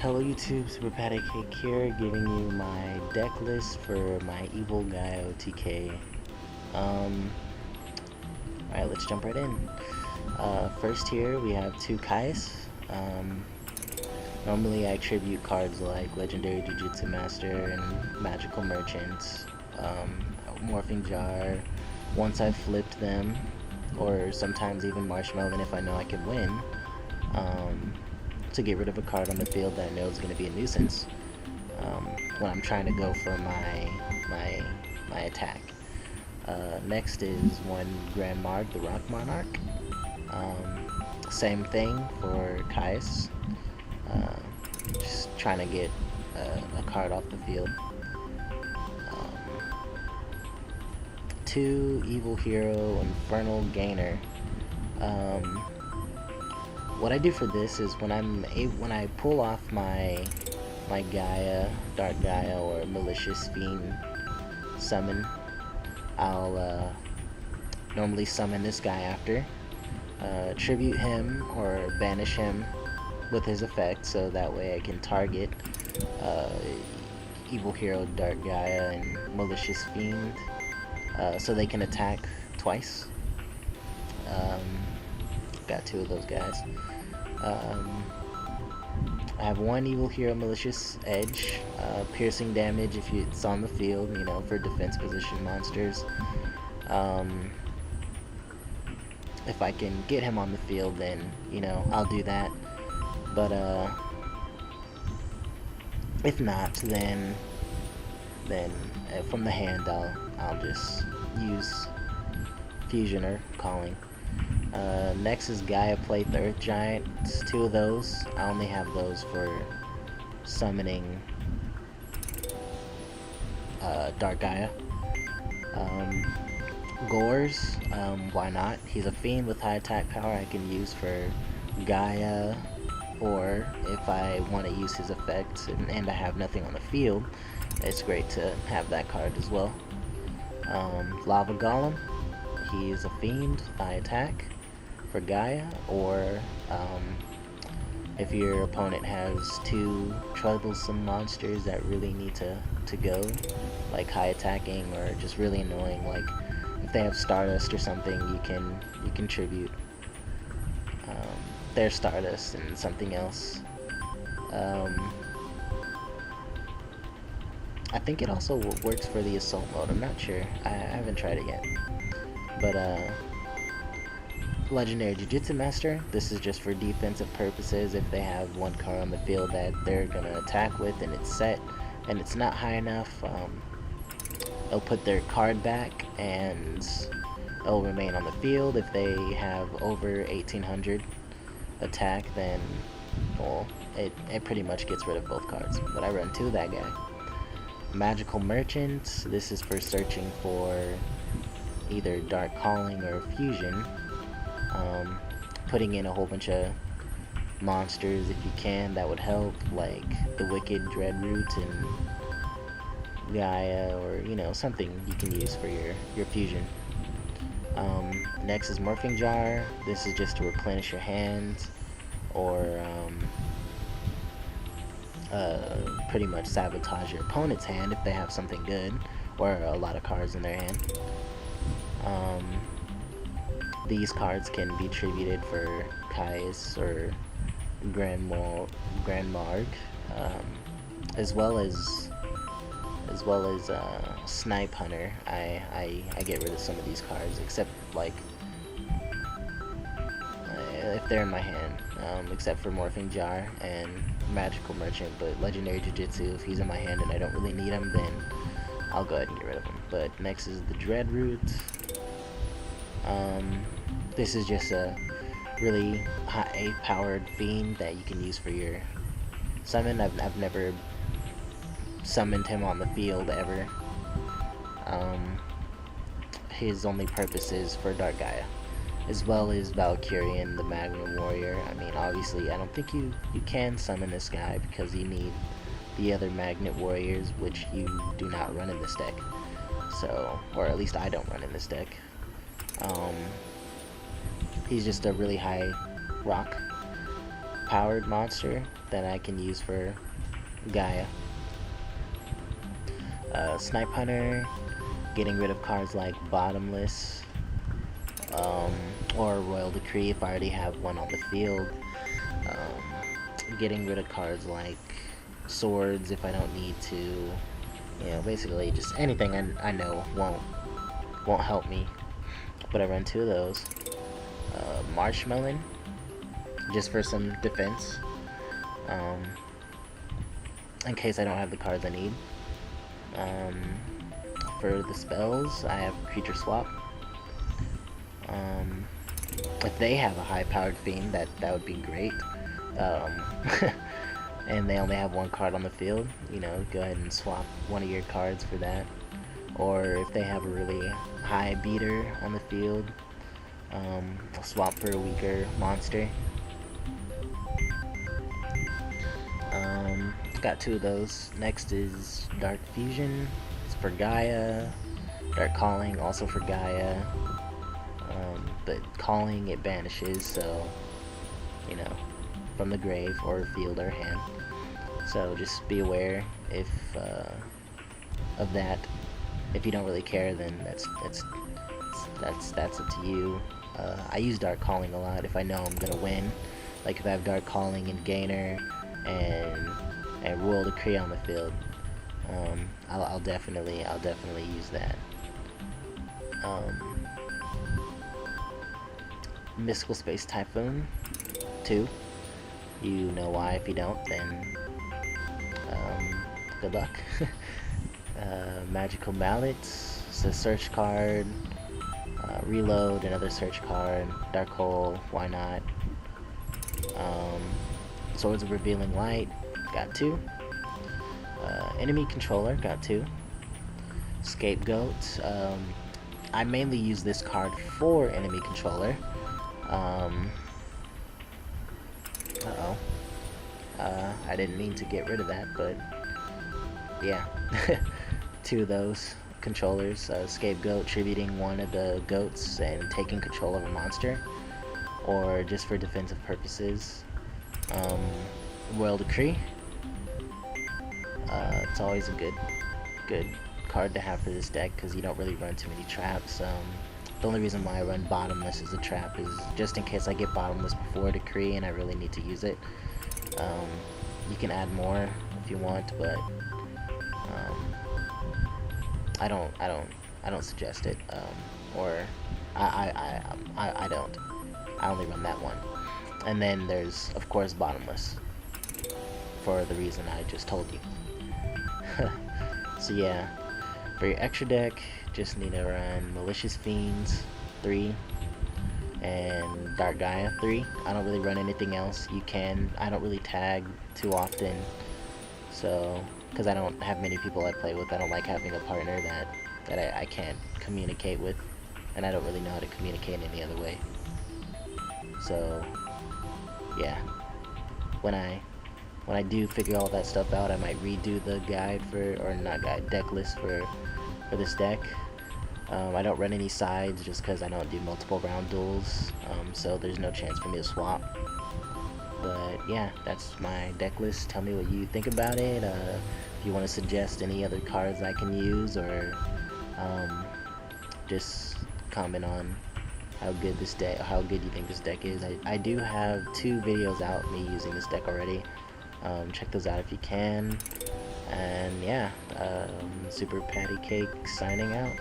Hello YouTube, Super Patty Cake here, giving you my deck list for my evil Gaia OTK. Alright, let's jump right in. First here we have two Kais. Normally I tribute cards like Legendary Jujutsu Master and Magical Merchant, Morphing Jar, once I've flipped them, or sometimes even Marshmallow if I know I can win. To get rid of a card on the field that I know is going to be a nuisance when I'm trying to go for my attack. Next is one Grand Marg, the Rock Monarch. Same thing for Kais. Just trying to get a card off the field. Two Evil Hero, Infernal Gainer. What I do for this is when I pull off my Gaia, Dark Gaia, or Malicious Fiend summon, I'll normally summon this guy after, tribute him or banish him with his effect, so that way I can target Evil Hero, Dark Gaia, and Malicious Fiend, so they can attack twice. Got two of those guys. I have one Evil Hero Malicious Edge, piercing damage if it's on the field, you know, for defense position monsters. If I can get him on the field, then, you know, I'll do that. But, if not, then from the hand, I'll just use Fusion or Calling. Next is Gaia Plate, the Earth Giant. It's two of those. I only have those for summoning Dark Gaia. Gores, why not? He's a fiend with high attack power I can use for Gaia, or if I want to use his effects and I have nothing on the field, it's great to have that card as well. Lava Golem, he is a fiend with high attack for Gaia, or if your opponent has two troublesome monsters that really need to go, like high attacking or just really annoying, like if they have Stardust or something, you can tribute their Stardust and something else. I think it also works for the Assault mode, I'm not sure, I haven't tried it yet. But Legendary Jujutsu Master, this is just for defensive purposes. If they have one card on the field that they're gonna attack with and it's set and it's not high enough, they'll put their card back and it'll remain on the field. If they have over 1800 attack, then, well, it pretty much gets rid of both cards. But I run two of that guy. Magical Merchant, this is for searching for either Dark Calling or Fusion. Putting in a whole bunch of monsters if you can, that would help, like the Wicked Dreadroot and Gaia, or, you know, something you can use for your Fusion. Next is Morphing Jar. This is just to replenish your hand, or pretty much sabotage your opponent's hand if they have something good, or a lot of cards in their hand. These cards can be tributed for Kais or Grand Marg, as well as Snipe Hunter. I get rid of some of these cards, except like if they're in my hand, except for Morphing Jar and Magical Merchant. But Legendary Jujutsu, if he's in my hand and I don't really need him, then I'll go ahead and get rid of him. But next is the Dreadroot. This is just a really high-powered fiend that you can use for your summon. I've never summoned him on the field ever. His only purpose is for Dark Gaia, as well as Valkyrian, the Magnum Warrior. I mean, obviously, I don't think you can summon this guy because you need the other Magnet Warriors, which you do not run in this deck. So, or at least I don't run in this deck. He's just a really high rock powered monster that I can use for Gaia. Snipe Hunter, getting rid of cards like Bottomless, or Royal Decree if I already have one on the field. Getting rid of cards like Swords if I don't need to. You know, basically just anything I know won't help me. But I run 2 of those. Marshmallow, just for some defense. In case I don't have the cards I need. For the spells, I have Creature Swap. If they have a high-powered fiend, that would be great. And they only have 1 card on the field, you know, go ahead and swap one of your cards for that. Or if they have a really high beater on the field, I'll swap for a weaker monster. Got 2 of those. Next is Dark Fusion. It's for Gaia. Dark Calling, also for Gaia. But Calling, it banishes, so, you know, from the grave or field or hand. So just be aware if of that. If you don't really care, then that's up to you. I use Dark Calling a lot if I know I'm gonna win. Like if I have Dark Calling and Gainer and Royal Decree on the field, I'll definitely use that. Mystical Space Typhoon 2. You know why. If you don't, then good luck. Magical Mallets, it's a search card. Reload, another search card. Dark Hole, why not? Swords of Revealing Light, got 2. Enemy Controller, got 2. Scapegoat, I mainly use this card for Enemy Controller. I didn't mean to get rid of that, but yeah. 2 of those controllers. Scapegoat, tributing one of the goats and taking control of a monster, or just for defensive purposes. Royal Decree. It's always a good card to have for this deck because you don't really run too many traps. The only reason why I run Bottomless as a trap is just in case I get Bottomless before Decree and I really need to use it. You can add more if you want, but I don't suggest it. Or I don't. I only run that one. And then there's of course Bottomless for the reason I just told you. So yeah, for your extra deck, just need to run Malicious Fiends 3 and Dark Gaia 3. I don't really run anything else. You can. I don't really tag too often, so because I don't have many people I play with. I don't like having a partner that I can't communicate with, and I don't really know how to communicate any other way. So yeah, when I do figure all that stuff out, I might redo the guide deck list for this deck. I don't run any sides just because I don't do multiple round duels, so there's no chance for me to swap. But yeah, that's my deck list. Tell me what you think about it. If you want to suggest any other cards I can use, or just comment on how good you think this deck is. I do have 2 videos out me using this deck already. Check those out if you can. And yeah, Super Patty Cake signing out.